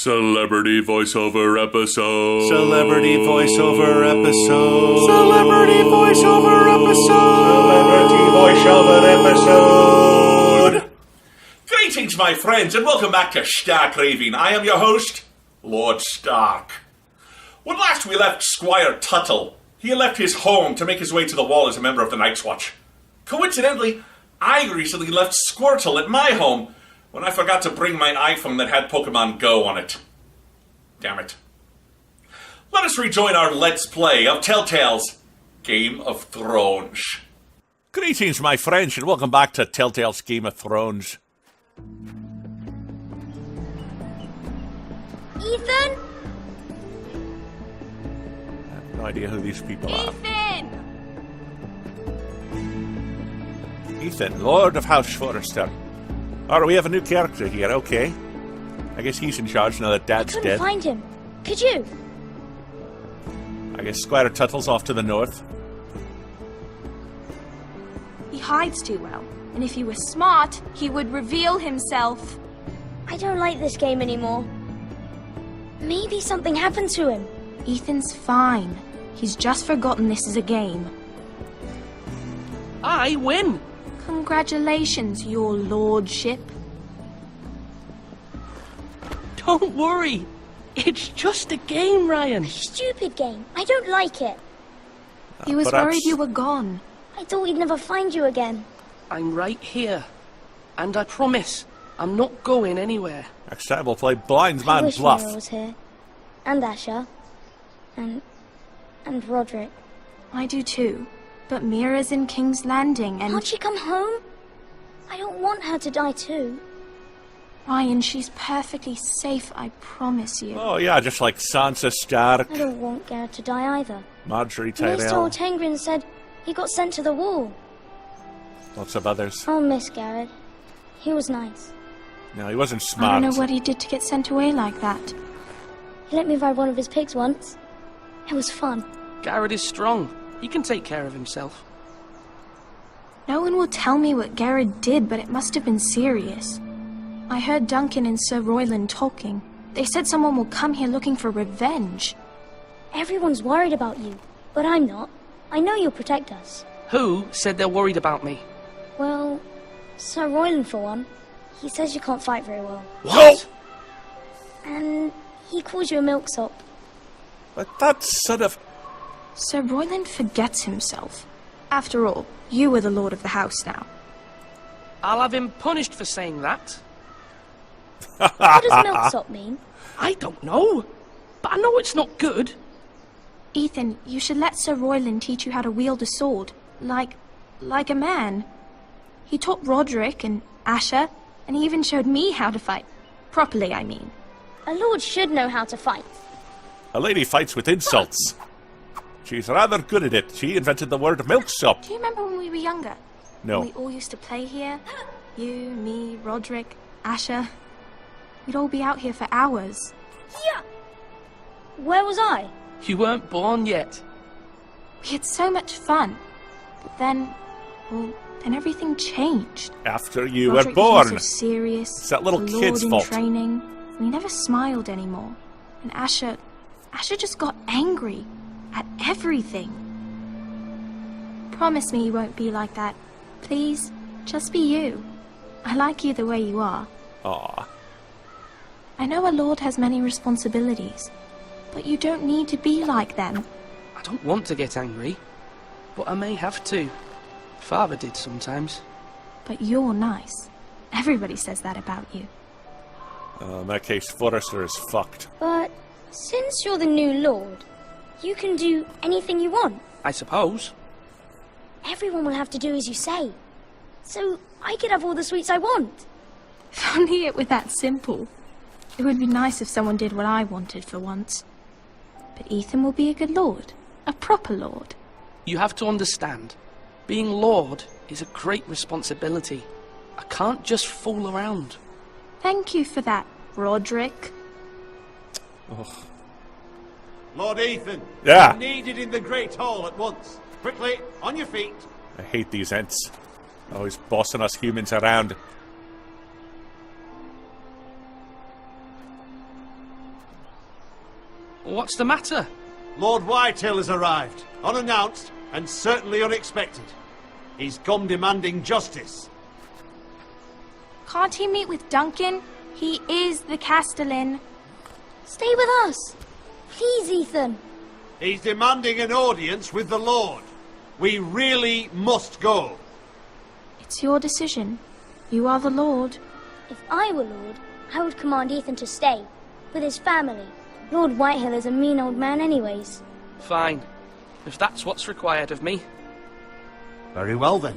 Celebrity voiceover episode. Celebrity voiceover episode. Celebrity voiceover episode. Celebrity voiceover episode. Greetings, my friends, and welcome back to Stark Raving. I am your host, Lord Stark. When last we left Squire Tuttle, he had left his home to make his way to the wall as a member of the Night's Watch. Coincidentally, I recently left Squirtle at my home when I forgot to bring my iPhone that had Pokemon Go on it. Damn it. Let us rejoin our Let's Play of Telltale's Game of Thrones. Greetings, my friends, and welcome back to Telltale's Game of Thrones. Ethan? I have no idea who these people are. Ethan, Lord of House Forrester. Alright, we have a new character here, okay. I guess he's in charge now that Dad's Couldn't dead. find him. Could you? I guess Squire Tuttle's off to the north. He hides too well, and if he were smart, he would reveal himself. I don't like this game anymore. Maybe something happened to him. Ethan's fine. He's just forgotten this is a game. I win! Congratulations, your lordship. Don't worry. It's just a game, Ryan. Stupid game. I don't like it. He was perhaps- worried you were gone. I thought we'd never find you again. I'm right here. And I promise, I'm not going anywhere. Next time we'll play Blind I Man wish Bluff. Mira was here. And Asher. And Roderick. I do too. But Mira's in King's Landing, and Can't she come home? I don't want her to die too. Ryan, she's perfectly safe, I promise you. Oh yeah, just like Sansa Stark, I don't want Garrett to die either. Margaery Mr. Tyrell, Tengrin said he got sent to the wall. lots of others. I'll miss Garrett. He was nice. No, he wasn't I smart. don't know what he did to get sent away like that. He let me ride one of his pigs once. It was fun. Garrett is strong. He can take care of himself. No one will tell me what Garrett did, but it must have been serious. I heard Duncan and Sir Royland talking. They said someone will come here looking for revenge. Everyone's worried about you, but I'm not. I know you'll protect us. Who said they're worried about me? Well, Sir Royland for one. He says you can't fight very well. What? And he calls you a milksop. But that son of... Sir Royland forgets himself. After all, you are the lord of the house now. I'll have him punished for saying that. What does milksop mean? I don't know. But I know it's not good. Ethan, you should let Sir Royland teach you how to wield a sword. Like a man. He taught Roderick and Asher, and he even showed me how to fight. Properly, I mean. A lord should know how to fight. A lady fights with insults. She's rather good at it. She invented the word milksop. Do you remember when we were younger? No. We all used to play here. You, me, Roderick, Asher. We'd all be out here for hours. Yeah. Where was I? You weren't born yet. We had so much fun. But then, well, then everything changed. After you Roderick were born. became so serious. It's that little a kid's lord in fault. training. We never smiled anymore. And Asher just got angry at everything. Promise me you won't be like that. Please, just be you. I like you the way you are. Aw. I know a lord has many responsibilities, but you don't need to be like them. I don't want to get angry. But I may have to. Father did sometimes. But you're nice. Everybody says that about you. In that case, Forrester is fucked. But since you're the new lord, you can do anything you want. I suppose. Everyone will have to do as you say. So I could have all the sweets I want. If only it were that simple. It would be nice if someone did what I wanted for once. But Ethan will be a good lord. A proper lord. You have to understand. Being Lord is a great responsibility. I can't just fool around. Thank you for that, Roderick. Lord Ethan. Yeah. You're needed in the Great Hall at once. Quickly, on your feet. I hate these Ents. Always bossing us humans around. What's the matter? Lord Whitehill has arrived, unannounced and certainly unexpected. He's come demanding justice. Can't he meet with Duncan? He is the Castellan. Stay with us. Please, Ethan. He's demanding an audience with the Lord. We really must go. It's your decision. You are the Lord. If I were Lord, I would command Ethan to stay, with his family. Lord Whitehill is a mean old man anyways. Fine. If that's what's required of me. Very well then.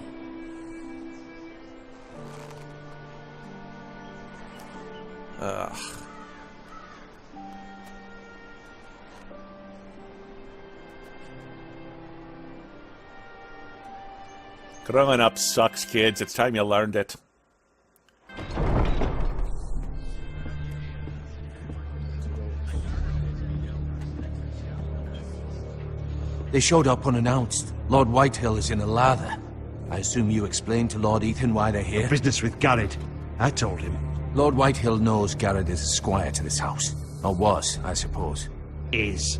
Growing up sucks, kids. It's time you learned it. They showed up unannounced. Lord Whitehill is in a lather. I assume you explained to Lord Ethan why they're here? Business with Garrett. I told him. Lord Whitehill knows Garrett is a squire to this house. Or was, I suppose.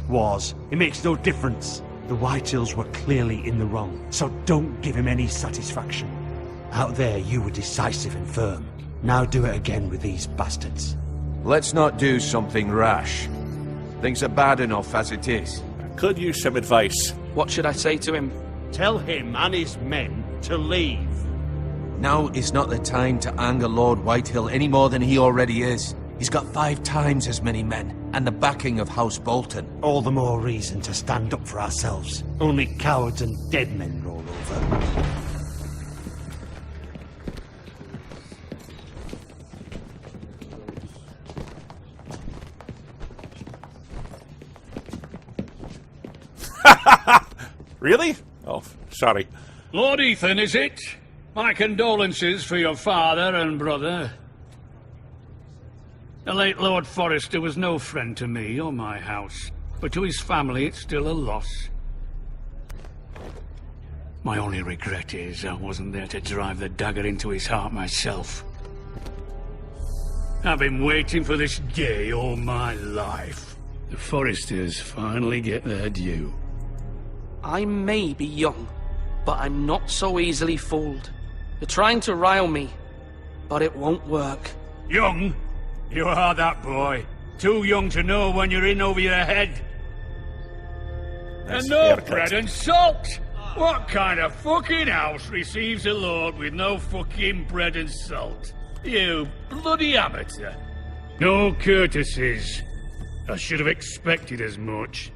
Was. It makes no difference. The Whitehills were clearly in the wrong, so don't give him any satisfaction. Out there, you were decisive and firm. Now do it again with these bastards. Let's not do something rash. Things are bad enough as it is. Could use some advice. What should I say to him? Tell him and his men to leave. Now is not the time to anger Lord Whitehill any more than he already is. He's got 5 times as many men, and the backing of House Bolton. All the more reason to stand up for ourselves. Only cowards and dead men roll over. Really? Oh, sorry. Lord Ethan, is it? My condolences for your father and brother. The late Lord Forrester was no friend to me or my house, but to his family it's still a loss. My only regret is I wasn't there to drive the dagger into his heart myself. I've been waiting for this day all my life. The Forresters finally get their due. I may be young, but I'm not so easily fooled. You're trying to rile me, but it won't work. Young? You are that boy. Too young to know when you're in over your head. Nice and no haircut. bread and salt! What kind of fucking house receives a lord with no fucking bread and salt? You bloody amateur. No courtesies. I should have expected as much.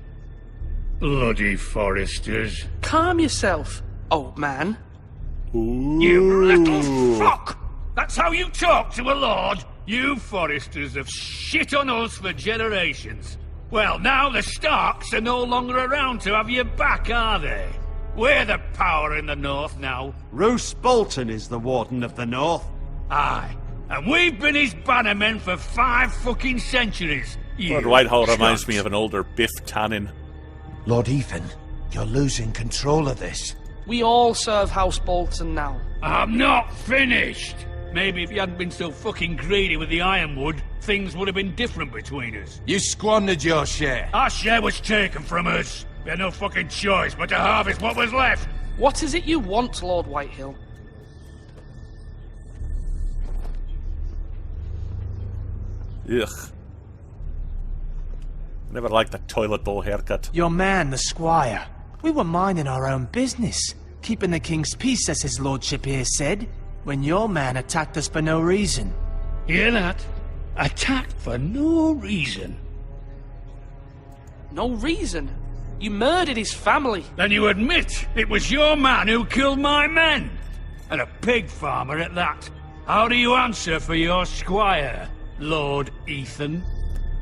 Bloody Forresters. Calm yourself, old man. You little fuck! That's how you talk to a lord? You Forresters have shit on us for generations. Well, now the Starks are no longer around to have your back, are they? We're the power in the north now. Roose Bolton is the Warden of the North. Aye. And we've been his bannermen for 5 fucking centuries. Lord Whitehill reminds me of an older Biff Tannen. Lord Ethan, you're losing control of this. We all serve House Bolton now. I'm not finished. Maybe if you hadn't been so fucking greedy with the ironwood, things would have been different between us. You squandered your share. Our share was taken from us. We had no fucking choice but to harvest what was left. What is it you want, Lord Whitehill? Ugh. Never liked the toilet bowl haircut. Your man, the squire. We were minding our own business, keeping the king's peace, as his lordship here said, when your man attacked us for no reason. Hear that? Attacked for no reason. No reason? You murdered his family. Then you admit it was your man who killed my men. And a pig farmer at that. How do you answer for your squire, Lord Ethan?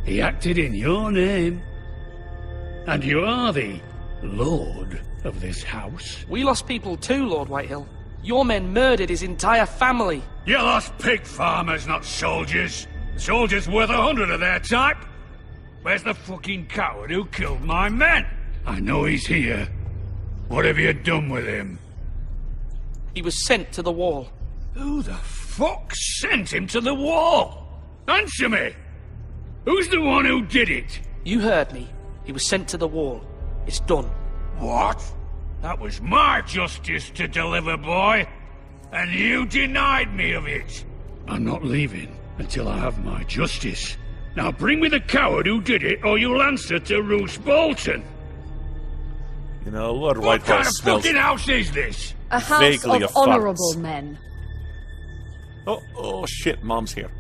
He acted in your name. And you are the lord of this house. We lost people too, Lord Whitehill. Your men murdered his entire family. You lost pig farmers, not soldiers. Soldiers worth 100 of their type. Where's the fucking coward who killed my men? I know he's here. What have you done with him? He was sent to the wall. Who the fuck sent him to the wall? Answer me! Who's the one who did it? You heard me. He was sent to the wall. It's done. What? That was my justice to deliver, boy. And you denied me of it. I'm not leaving until I have my justice. Now bring me the coward who did it, or you'll answer to Roose Bolton. You know, Lord What Whitehall kind of smells fucking house is this? A house vaguely of of farts. honourable men. Oh shit, Mom's here.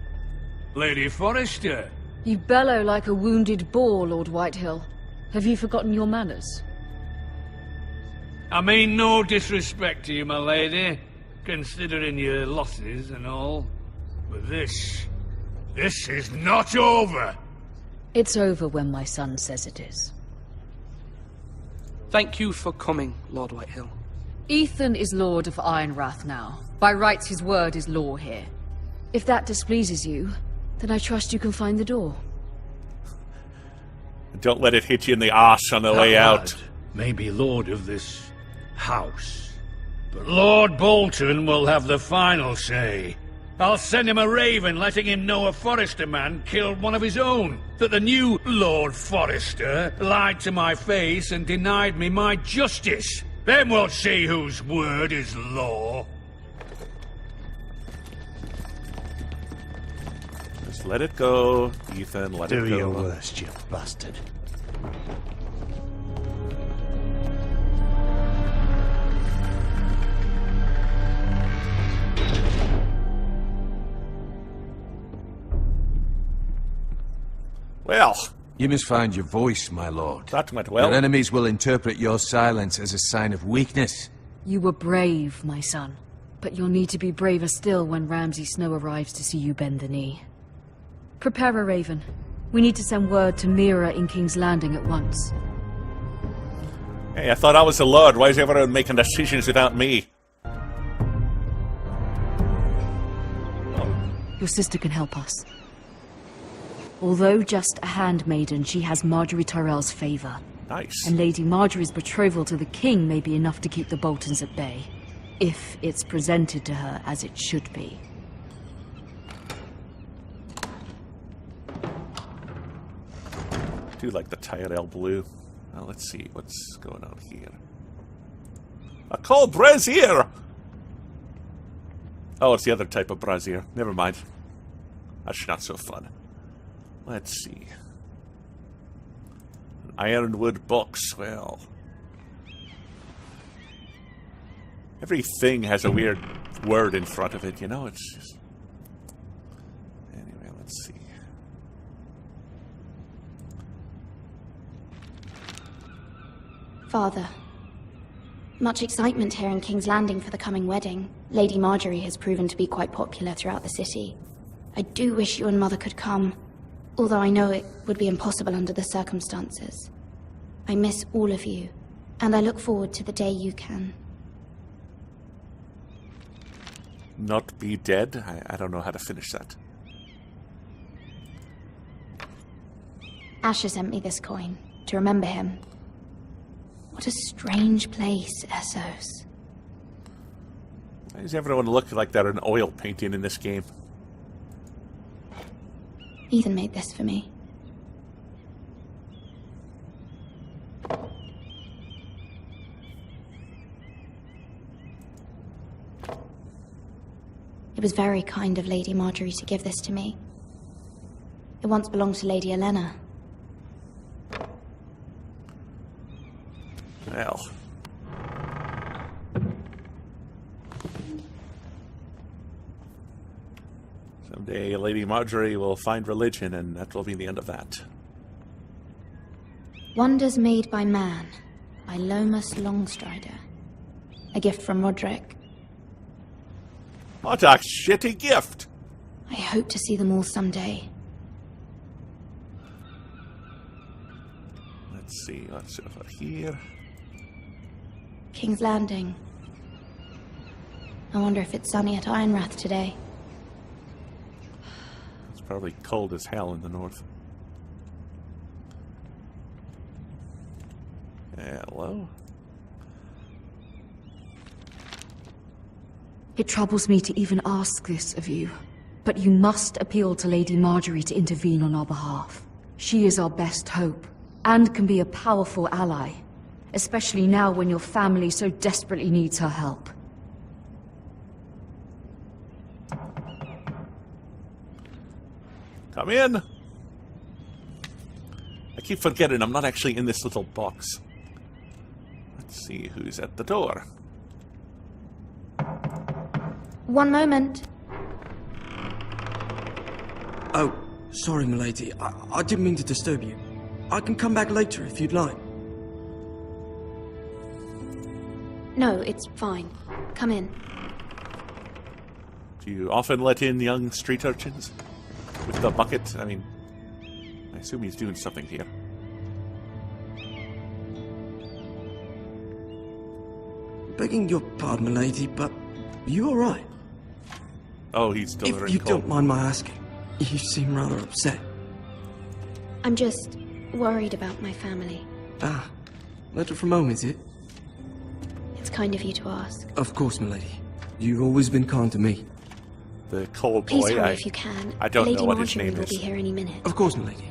Lady Forrester. You bellow like a wounded boar, Lord Whitehill. Have you forgotten your manners? I mean no disrespect to you, my lady, considering your losses and all. But this is not over. It's over when my son says it is. Thank you for coming, Lord Whitehill. Ethan is Lord of Ironrath now. By rights, his word is law here. If that displeases you, then I trust you can find the door. Don't let it hit you in the arse on the way out. May be lord of this house, but Lord Bolton will have the final say. I'll send him a raven letting him know a Forrester man killed one of his own. That the new Lord Forrester lied to my face and denied me my justice. Then we'll see whose word is law. Just let it go, Ethan, let it go. Do your worst, you bastard. Well, you must find your voice, my lord. That went well. Your enemies will interpret your silence as a sign of weakness. You were brave, my son. But you'll need to be braver still when Ramsay Snow arrives to see you bend the knee. Prepare a raven. We need to send word to Mira in King's Landing at once. Hey, I thought I was the Lord. Why is everyone making decisions without me? Your sister can help us. Although just a handmaiden, she has Margaery Tyrell's favor. Nice. And Lady Margaery's betrothal to the king may be enough to keep the Boltons at bay. If it's presented to her as it should be. I do like the Tyrell blue. Now let's see what's going on here. A cold brazier! Oh, it's the other type of brazier. Never mind. That's not so fun. Let's see. An ironwood box. Well, everything has a weird word in front of it, you know? It's just... Anyway, let's see. Father, much excitement here in King's Landing for the coming wedding. Lady Margaery has proven to be quite popular throughout the city. I do wish you and Mother could come, although I know it would be impossible under the circumstances. I miss all of you, and I look forward to the day you can. Not be dead? I don't know how to finish that. Asher sent me this coin to remember him. What a strange place, Essos. Why does everyone look like they're an oil painting in this game? Ethan made this for me. It was very kind of Lady Margaery to give this to me. It once belonged to Lady Olenna. Well. Someday Lady Margaery will find religion, and that will be the end of that. Wonders Made by Man, by Lomas Longstrider. A gift from Roderick. What a shitty gift! I hope to see them all someday. Let's see, what's over here? King's Landing. I wonder if it's sunny at Ironrath today. It's probably cold as hell in the north. Hello? It troubles me to even ask this of you, but you must appeal to Lady Margaery to intervene on our behalf. She is our best hope. and can be a powerful ally, especially now when your family so desperately needs her help. Come in. I keep forgetting I'm not actually in this little box. Let's see who's at the door. One moment. Oh, sorry, milady. I didn't mean to disturb you. I can come back later if you'd like. No, it's fine. Come in. Do you often let in young street urchins? With the bucket? I mean, I assume he's doing something here. Begging your pardon, milady, but are you alright? Oh, he's delivering If you coal. don't mind my asking, you seem rather upset. I'm just worried about my family. Ah, letter from home, is it? It's kind of you to ask. Of course, milady. You've always been kind to me. The coal boy. Please hurry if you can. I don't Lady know what his Margaery name will is. be here any minute. Of course, milady.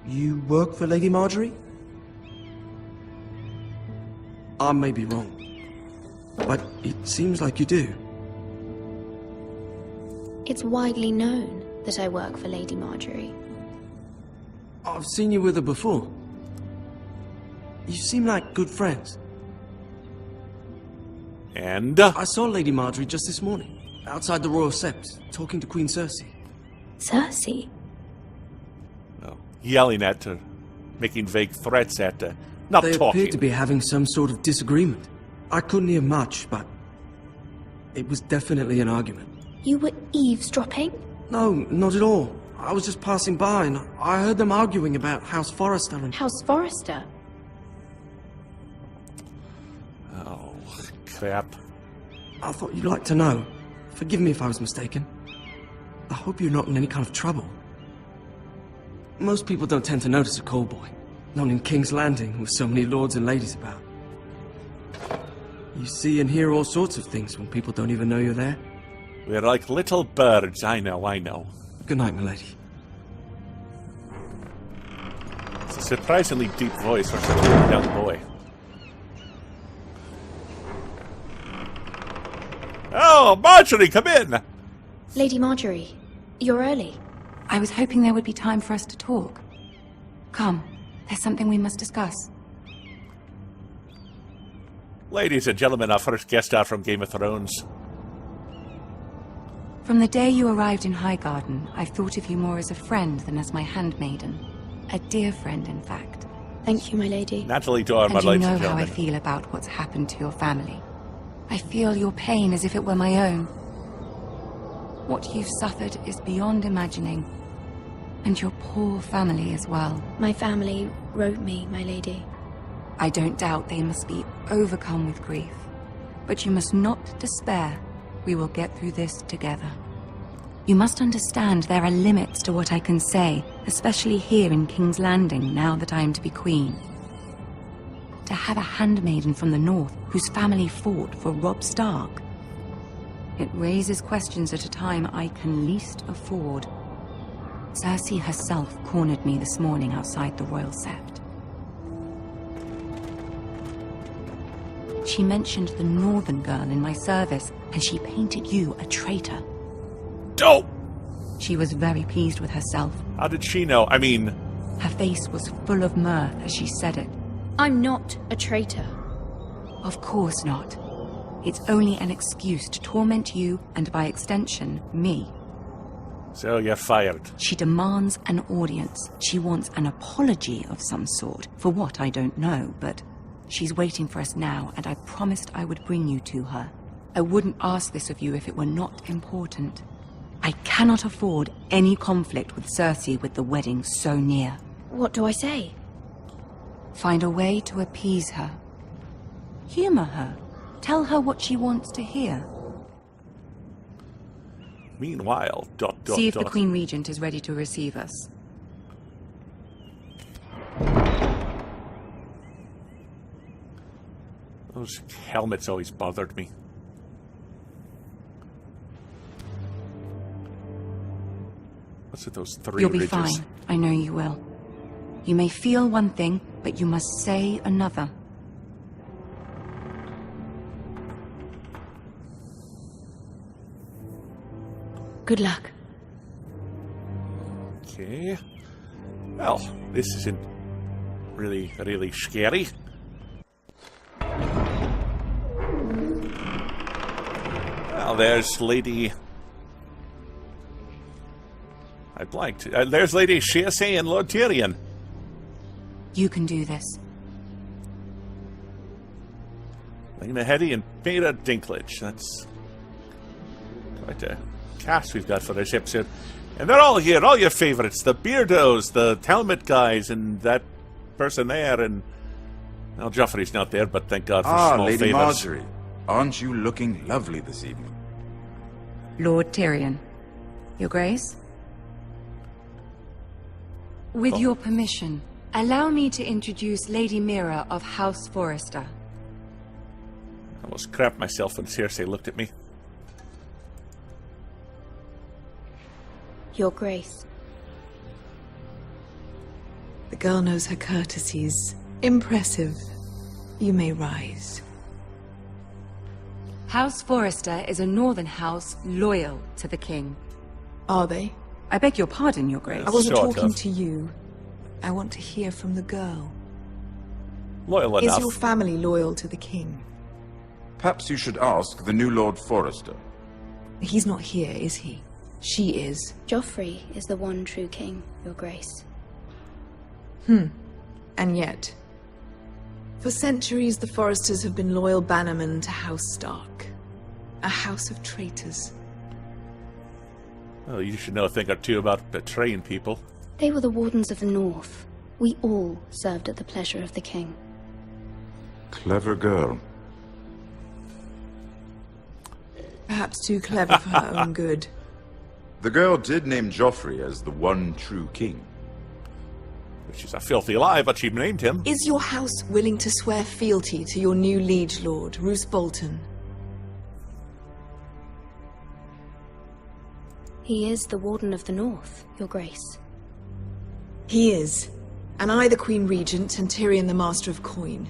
You work for Lady Margaery? I may be wrong, but it seems like you do. It's widely known that I work for Lady Margaery. I've seen you with her before. You seem like good friends. And? I saw Lady Margaery just this morning, outside the Royal Sept, talking to Queen Cersei. Cersei? No. Yelling at her. Making vague threats at her. Not They talking. appeared to be having some sort of disagreement. I couldn't hear much, but it was definitely an argument. You were eavesdropping? No, not at all. I was just passing by and I heard them arguing about House Forrester and... House Forrester? Oh, crap. I thought you'd like to know. Forgive me if I was mistaken. I hope you're not in any kind of trouble. Most people don't tend to notice a call boy. Not in King's Landing with so many lords and ladies about. You see and hear all sorts of things when people don't even know you're there. We're like little birds. I know, I know. Good night, milady. It's a surprisingly deep voice for such a young boy. Oh, Marjorie, come in! Lady Margaery, you're early. I was hoping there would be time for us to talk. Come, there's something we must discuss. Ladies and gentlemen, our first guest star from Game of Thrones. From the day you arrived in Highgarden, I've thought of you more as a friend than as my handmaiden. A dear friend, in fact. Thank you, my lady. Natalie Dormer, And you ladies know and how I gentlemen. feel about what's happened to your family. I feel your pain as if it were my own. What you've suffered is beyond imagining. And your poor family as well. My family wrote me, my lady. I don't doubt they must be overcome with grief. But you must not despair. We will get through this together. You must understand there are limits to what I can say, especially here in King's Landing, now that I am to be queen. To have a handmaiden from the north whose family fought for Robb Stark. It raises questions at a time I can least afford. Cersei herself cornered me this morning outside the Royal Sept. She mentioned the northern girl in my service, and she painted you a traitor. Dope! She was very pleased with herself. How did she know? I mean... Her face was full of mirth as she said it. I'm not a traitor. Of course not. It's only an excuse to torment you, and by extension, me. So you're fired. She demands an audience. She wants an apology of some sort. For what, I don't know, but she's waiting for us now, and I promised I would bring you to her. I wouldn't ask this of you if it were not important. I cannot afford any conflict with Cersei with the wedding so near. What do I say? Find a way to appease her. Humor her. Tell her what she wants to hear. Meanwhile, ... See if the Queen Regent is ready to receive us. Those helmets always bothered me. What's with those 3 You'll be ridges? fine. I know you will. You may feel one thing, but you must say another. Good luck. Okay. Well, this isn't really scary. Well, there's Lady... I blanked. There's Lady Cersei and Lord Tyrion. You can do this. Lena Headey and Beta Dinklage. That's quite a cast we've got for this episode. And they're all here, all your favorites. The Beardos, the Helmet guys, and that person there, and... Well, Joffrey's not there, but thank God for small Lady favors. Margaery. Aren't you looking lovely this evening? Lord Tyrion. Your Grace? With your permission, allow me to introduce Lady Mira of House Forrester. I almost crapped myself when Cersei looked at me. Your Grace. The girl knows her courtesies. Impressive. You may rise. House Forrester is a northern house loyal to the king. Are they? I beg your pardon, Your Grace. I wasn't talking to you. I want to hear from the girl. Loyal enough. Is your family loyal to the king? Perhaps you should ask the new Lord Forrester. He's not here, is he? She is. Joffrey is the one true king, Your Grace. And yet... For centuries, the Forresters have been loyal bannermen to House Stark. A house of traitors. Well, you should know a thing or two about betraying people. They were the Wardens of the North. We all served at the pleasure of the king. Clever girl. Perhaps too clever for her own good. The girl did name Joffrey as the one true king. Which is a filthy lie, but she named him. Is your house willing to swear fealty to your new liege lord, Roose Bolton? He is the Warden of the North, Your Grace. He is. And I the Queen Regent, and Tyrion the Master of Coin.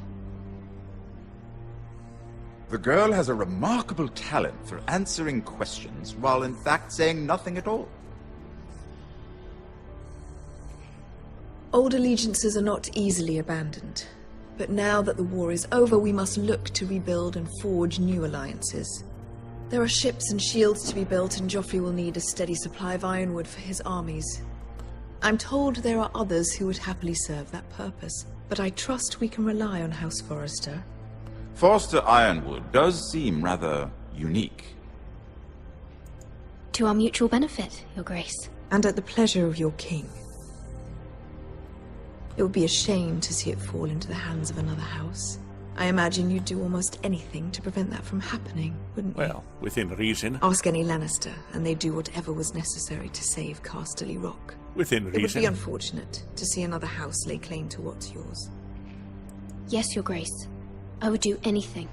The girl has a remarkable talent for answering questions, while in fact saying nothing at all. Old allegiances are not easily abandoned. But now that the war is over, we must look to rebuild and forge new alliances. There are ships and shields to be built, and Joffrey will need a steady supply of ironwood for his armies. I'm told there are others who would happily serve that purpose, but I trust we can rely on House Forrester. Forrester Ironwood does seem rather unique. To our mutual benefit, Your Grace. And at the pleasure of your king. It would be a shame to see it fall into the hands of another house. I imagine you'd do almost anything to prevent that from happening, wouldn't you? Well, within reason. Ask any Lannister, and they'd do whatever was necessary to save Casterly Rock. Within reason. It would be unfortunate to see another house lay claim to what's yours. Yes, Your Grace. I would do anything.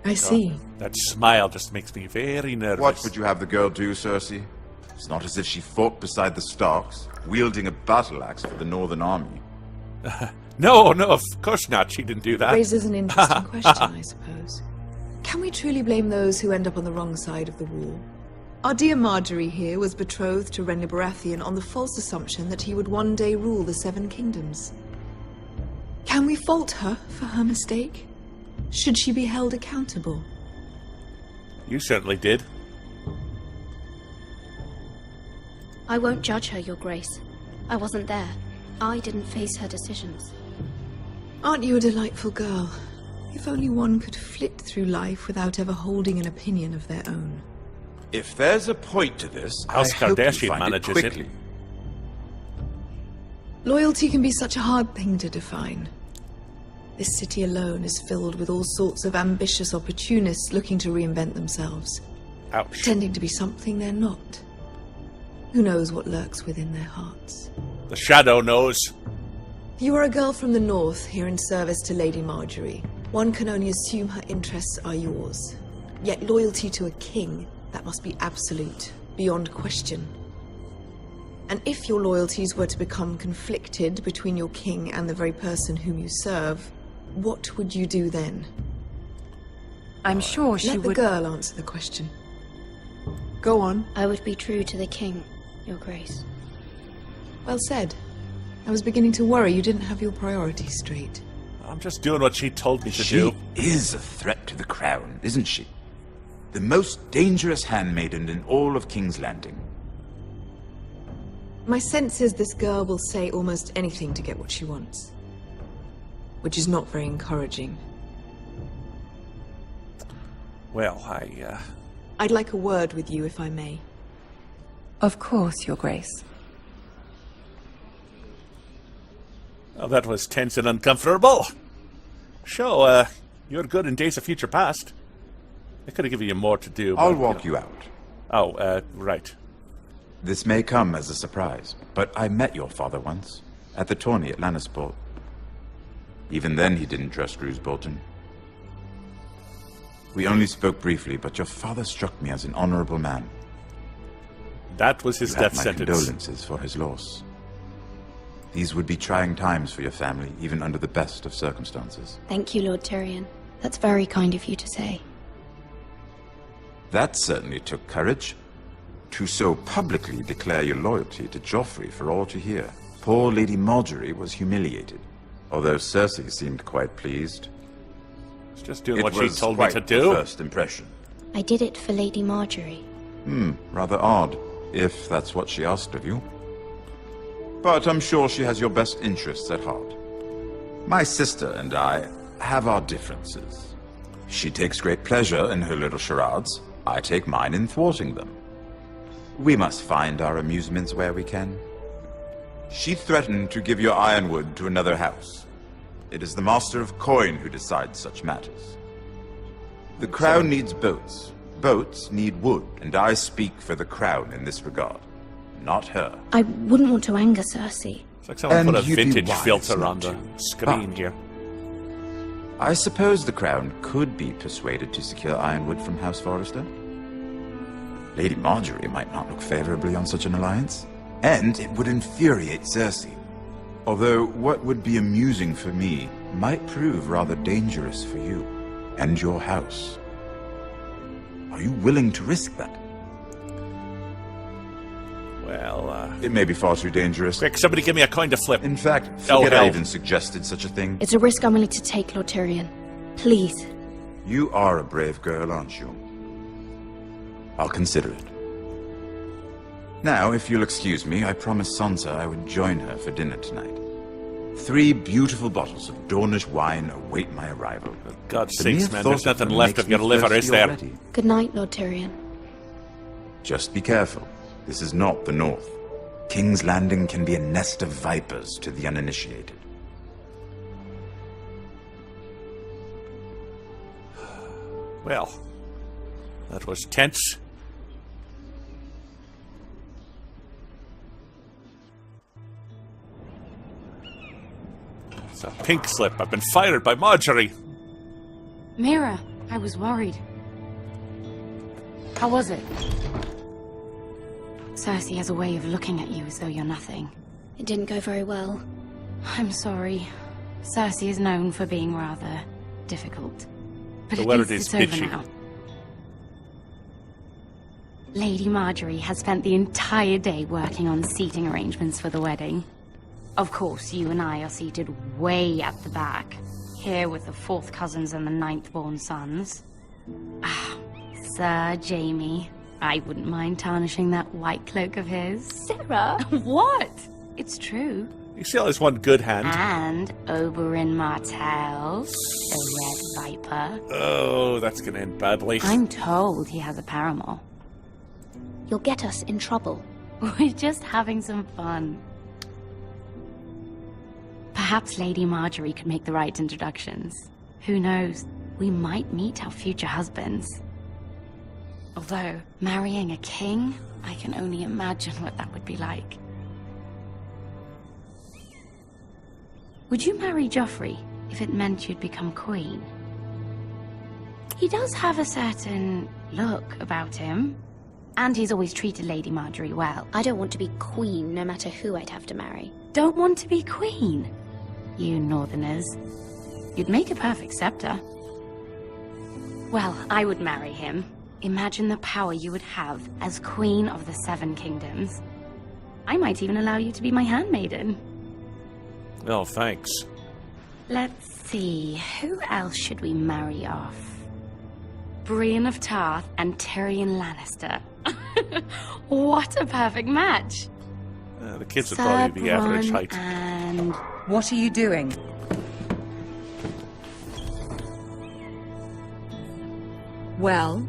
I see. That smile just makes me very nervous. What would you have the girl do, Cersei? It's not as if she fought beside the Starks, wielding a battle axe for the Northern Army. No, of course not. She didn't do that. Raises an interesting question, I suppose. Can we truly blame those who end up on the wrong side of the war? Our dear Margaery here was betrothed to Renly Baratheon on the false assumption that he would one day rule the Seven Kingdoms. Can we fault her for her mistake? Should she be held accountable? You certainly did. I won't judge her, Your Grace. I wasn't there. I didn't face her decisions. Aren't you a delightful girl? If only one could flit through life without ever holding an opinion of their own. If there's a point to this, House I hope you Kardashian find manages it quickly. Loyalty can be such a hard thing to define. This city alone is filled with all sorts of ambitious opportunists looking to reinvent themselves. Ouch. Pretending to be something they're not. Who knows what lurks within their hearts? The Shadow knows. You are a girl from the north, here in service to Lady Margaery. One can only assume her interests are yours. Yet loyalty to a king That must be absolute, beyond question. And if your loyalties were to become conflicted between your king and the very person whom you serve, what would you do then? I'm sure she Let the would... girl answer the question. Go on. I would be true to the king, Your Grace. Well said. I was beginning to worry you didn't have your priorities straight. I'm just doing what she told me to She do. is a threat to the crown, isn't she? The most dangerous handmaiden in all of King's Landing. My sense is this girl will say almost anything to get what she wants. Which is not very encouraging. Well, I'd like a word with you, if I may. Of course, Your Grace. Oh, that was tense and uncomfortable. So, you're good in Days of Future Past. I could have given you more to do. I'll walk you out. Oh, right. This may come as a surprise, but I met your father once, at the tourney at Lannisport. Even then he didn't trust Roose Bolton. We only spoke briefly, but your father struck me as an honorable man. That was his death sentence. Condolences for his loss. These would be trying times for your family, even under the best of circumstances. Thank you, Lord Tyrion. That's very kind of you to say. That certainly took courage. To so publicly declare your loyalty to Joffrey for all to hear. Poor Lady Margaery was humiliated, although Cersei seemed quite pleased. It's just doing what she told me to do. First impression. I did it for Lady Margaery. Rather odd, if that's what she asked of you. But I'm sure she has your best interests at heart. My sister and I have our differences. She takes great pleasure in her little charades. I take mine in thwarting them. We must find our amusements where we can. She threatened to give your ironwood to another house. It is the Master of Coin who decides such matters. The crown needs boats. Boats need wood, and I speak for the crown in this regard, not her. I wouldn't want to anger Cersei. It's like someone put a vintage filter on the screen here. I suppose the crown could be persuaded to secure ironwood from House Forrester. Lady Margaery might not look favorably on such an alliance, and it would infuriate Cersei. Although what would be amusing for me might prove rather dangerous for you and your house. Are you willing to risk that? Well, it may be far too dangerous. Quick, somebody give me a coin to flip. In fact, forget I even suggested such a thing. It's a risk I'm willing to take, Lord Tyrion. Please. You are a brave girl, aren't you? I'll consider it. Now, if you'll excuse me, I promised Sansa I would join her for dinner tonight. 3 beautiful bottles of Dornish wine await my arrival. For God's sakes, man, there's nothing left of your liver, is there? Good night, Lord Tyrion. Just be careful. This is not the North. King's Landing can be a nest of vipers to the uninitiated. Well, that was tense. It's a pink slip. I've been fired by Margaery. Mira, I was worried. How was it? Cersei has a way of looking at you as though you're nothing. It didn't go very well. I'm sorry. Cersei is known for being rather difficult. But The at word least is it's over bitchy. now. Lady Margaery has spent the entire day working on seating arrangements for the wedding. Of course, you and I are seated way at the back, here with the 4th cousins and the 9th-born sons. Ah, Sir Jaime. I wouldn't mind tarnishing that white cloak of his. Sarah! What? It's true. He still has one good hand. And Oberyn Martell, the Red Viper. Oh, that's gonna end badly. I'm told he has a paramour. You'll get us in trouble. We're just having some fun. Perhaps Lady Margaery could make the right introductions. Who knows? We might meet our future husbands. Although, marrying a king, I can only imagine what that would be like. Would you marry Joffrey if it meant you'd become queen? He does have a certain look about him. And he's always treated Lady Margaery well. I don't want to be queen, no matter who I'd have to marry. Don't want to be queen? You northerners. You'd make a perfect scepter. Well, I would marry him. Imagine the power you would have as Queen of the Seven Kingdoms. I might even allow you to be my handmaiden. Oh, thanks. Let's see, who else should we marry off? Brienne of Tarth and Tyrion Lannister. What a perfect match! The kids would probably be average height. And... What are you doing? Well?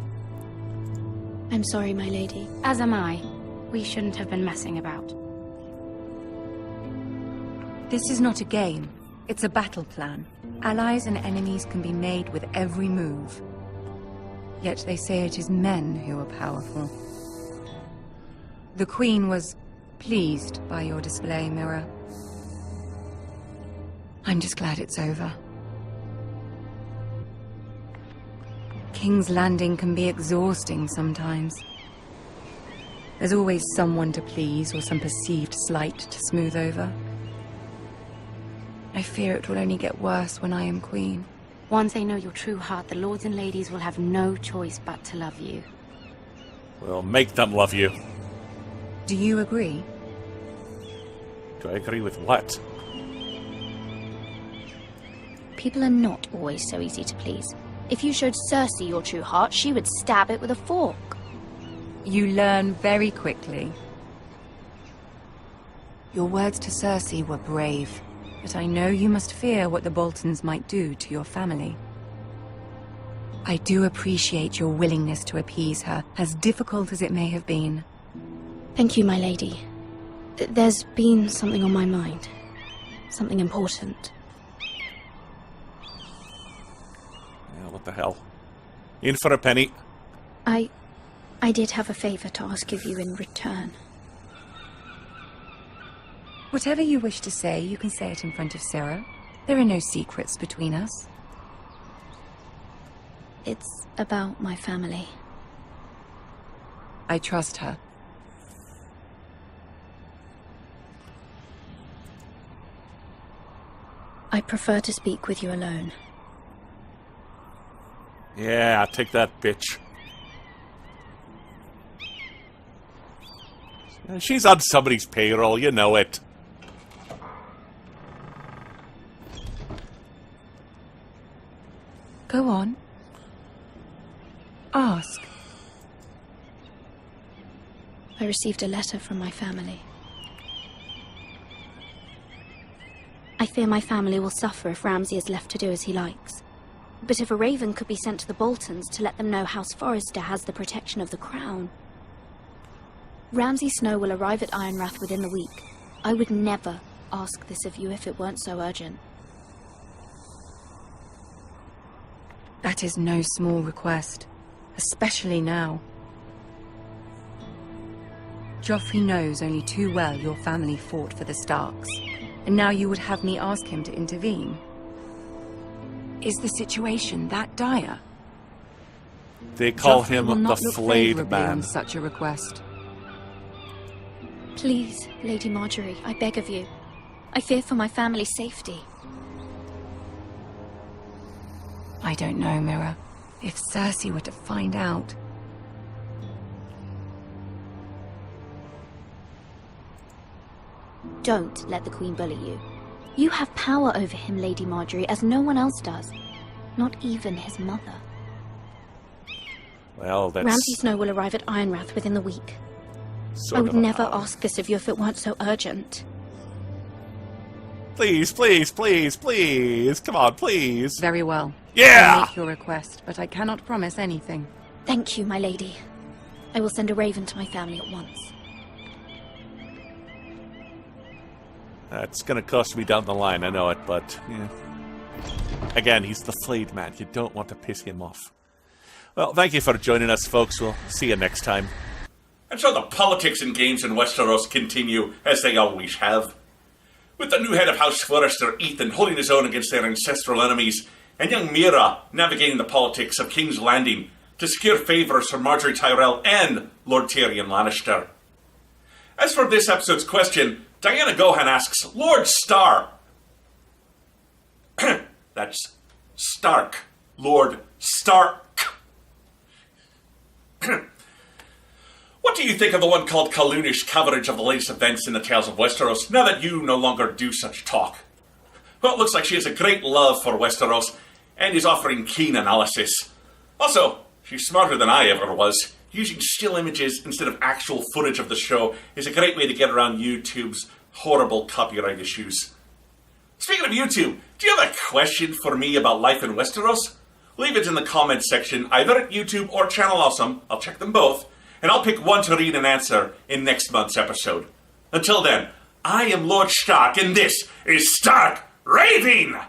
I'm sorry, my lady. As am I. We shouldn't have been messing about. This is not a game. It's a battle plan. Allies and enemies can be made with every move. Yet they say it is men who are powerful. The Queen was pleased by your display, Mira. I'm just glad it's over. King's Landing can be exhausting sometimes. There's always someone to please or some perceived slight to smooth over. I fear it will only get worse when I am queen. Once they know your true heart, the lords and ladies will have no choice but to love you. We'll make them love you. Do you agree? Do I agree with what? People are not always so easy to please. If you showed Cersei your true heart, she would stab it with a fork. You learn very quickly. Your words to Cersei were brave, but I know you must fear what the Boltons might do to your family. I do appreciate your willingness to appease her, as difficult as it may have been. Thank you, my lady. There's been something on my mind. Something important. Yeah, what the hell? In for a penny. I did have a favor to ask of you in return. Whatever you wish to say, you can say it in front of Sarah. There are no secrets between us. It's about my family. I trust her. I prefer to speak with you alone. Yeah, take that, bitch. She's on somebody's payroll, you know it. Go on. Ask. I received a letter from my family. I fear my family will suffer if Ramsay is left to do as he likes. But if a raven could be sent to the Boltons to let them know House Forrester has the protection of the crown... Ramsay Snow will arrive at Ironrath within the week. I would never ask this of you if it weren't so urgent. That is no small request, especially now. Joffrey knows only too well your family fought for the Starks, and now you would have me ask him to intervene. Is the situation that dire? They call Joffrey him will the not look flayed favorably man. on such a request. Please, Lady Margaery, I beg of you. I fear for my family's safety. I don't know, Mira. If Cersei were to find out... Don't let the Queen bully you. You have power over him, Lady Margaery, as no one else does. Not even his mother. Well, that's... Ramsay Snow will arrive at Ironrath within the week. sort I would of never a- ask this of you if it weren't so urgent. Please, please, please, please. Come on, please. Very well. Yeah! I'll make your request, but I cannot promise anything. Thank you, my lady. I will send a raven to my family at once. That's gonna cost me down the line, I know it, but... Yeah. Again, he's the flayed man. You don't want to piss him off. Well, thank you for joining us, folks. We'll see you next time. And so the politics and games in Westeros continue, as they always have. With the new head of House Forrester, Ethan, holding his own against their ancestral enemies, and young Mira navigating the politics of King's Landing to secure favours from Margaery Tyrell and Lord Tyrion Lannister. As for this episode's question, Diana Gohan asks, Lord Stark. That's Stark. Lord Stark. What do you think of the one called Kaloonish coverage of the latest events in the Tales of Westeros, now that you no longer do such talk? Well, it looks like she has a great love for Westeros, and is offering keen analysis. Also, she's smarter than I ever was. Using still images instead of actual footage of the show is a great way to get around YouTube's horrible copyright issues. Speaking of YouTube, do you have a question for me about life in Westeros? Leave it in the comments section, either at YouTube or Channel Awesome. I'll check them both, and I'll pick one to read and answer in next month's episode. Until then, I am Lord Stark, and this is Stark Raving!